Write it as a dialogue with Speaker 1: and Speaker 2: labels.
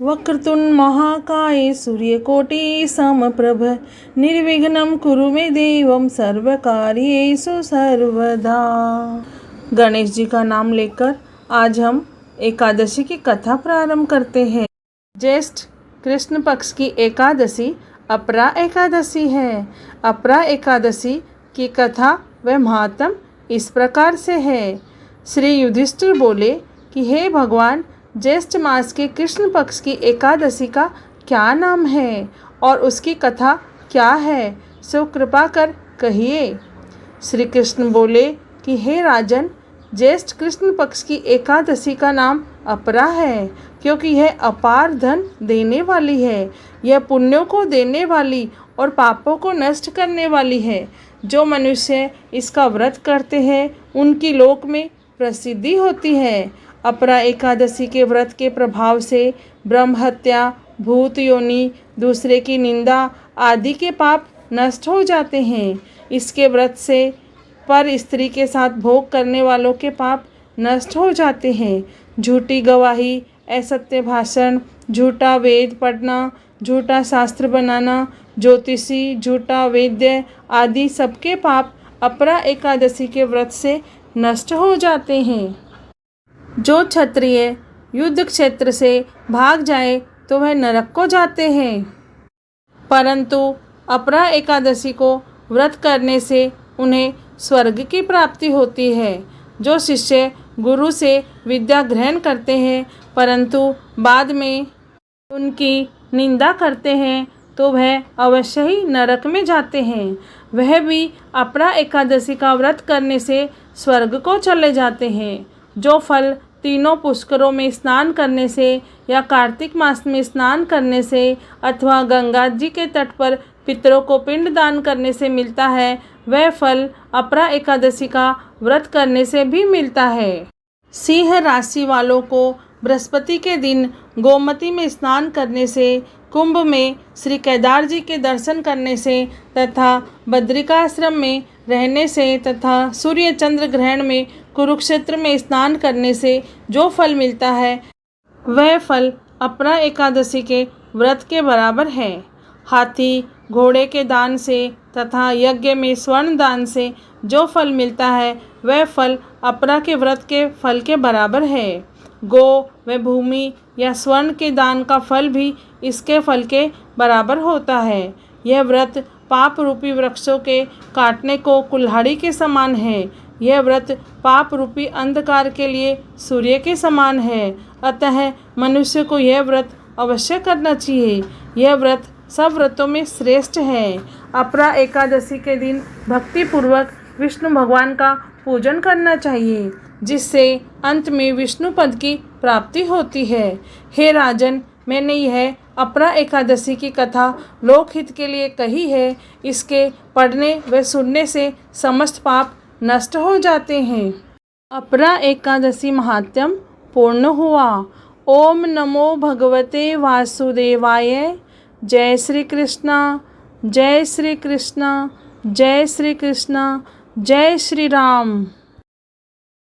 Speaker 1: वक्रतुंड महाकाय सूर्यकोटि समप्रभ निर्विघ्नं कुरु मे देवं सर्वकार्येषु सर्वदा। गणेश जी का नाम लेकर आज हम एकादशी की कथा प्रारंभ करते हैं। ज्येष्ठ कृष्ण पक्ष की एकादशी अपरा एकादशी है। अपरा एकादशी की कथा व महात्म इस प्रकार से है। श्री युधिष्ठिर बोले कि हे भगवान, ज्येष्ठ मास के कृष्ण पक्ष की एकादशी का क्या नाम है और उसकी कथा क्या है, सो कृपा कर कहिए। श्री कृष्ण बोले कि हे राजन, ज्येष्ठ कृष्ण पक्ष की एकादशी का नाम अपरा है, क्योंकि यह अपार धन देने वाली है। यह पुण्यों को देने वाली और पापों को नष्ट करने वाली है। जो मनुष्य इसका व्रत करते हैं उनकी लोक में प्रसिद्धि होती है। अपरा एकादशी के व्रत के प्रभाव से ब्रह्म हत्या, भूत योनि, दूसरे की निंदा आदि के पाप नष्ट हो जाते हैं। इसके व्रत से पर स्त्री के साथ भोग करने वालों के पाप नष्ट हो जाते हैं। झूठी गवाही, असत्य भाषण, झूठा वेद पढ़ना, झूठा शास्त्र बनाना, ज्योतिषी, झूठा वैद्य आदि सबके पाप अपरा एकादशी के व्रत से नष्ट हो जाते हैं। जो क्षत्रिय युद्ध क्षेत्र से भाग जाए तो वह नरक को जाते हैं, परंतु अपरा एकादशी को व्रत करने से उन्हें स्वर्ग की प्राप्ति होती है। जो शिष्य गुरु से विद्या ग्रहण करते हैं परंतु बाद में उनकी निंदा करते हैं तो वह अवश्य ही नरक में जाते हैं। वह भी अपरा एकादशी का व्रत करने से स्वर्ग को चले जाते हैं। जो फल तीनों पुष्करों में स्नान करने से या कार्तिक मास में स्नान करने से अथवा गंगा जी के तट पर पितरों को पिंड दान करने से मिलता है, वह फल अपरा एकादशी का व्रत करने से भी मिलता है। सिंह राशि वालों को बृहस्पति के दिन गोमती में स्नान करने से, कुंभ में श्री केदार जी के दर्शन करने से तथा बद्रिकाश्रम में रहने से तथा सूर्य चंद्र ग्रहण में कुरुक्षेत्र में स्नान करने से जो फल मिलता है, वह फल अपरा एकादशी के व्रत के बराबर है। हाथी घोड़े के दान से तथा यज्ञ में स्वर्ण दान से जो फल मिलता है, वह फल अपरा के व्रत के फल के बराबर है। गो व भूमि या स्वर्ण के दान का फल भी इसके फल के बराबर होता है। यह व्रत पाप रूपी वृक्षों के काटने को कुल्हाड़ी के समान है। यह व्रत पाप रूपी अंधकार के लिए सूर्य के समान है। अतः मनुष्य को यह व्रत अवश्य करना चाहिए। यह व्रत सब व्रतों में श्रेष्ठ है। अपरा एकादशी के दिन भक्तिपूर्वक विष्णु भगवान का पूजन करना चाहिए, जिससे अंत में विष्णु पद की प्राप्ति होती है। हे राजन, मैंने यह अपरा एकादशी की कथा लोकहित के लिए कही है। इसके पढ़ने व सुनने से समस्त पाप नष्ट हो जाते हैं। अपरा एकादशी महात्म्य पूर्ण हुआ। ओम नमो भगवते वासुदेवाय। जय श्री कृष्णा, जय श्री कृष्णा, जय श्री कृष्णा, जय श्री राम।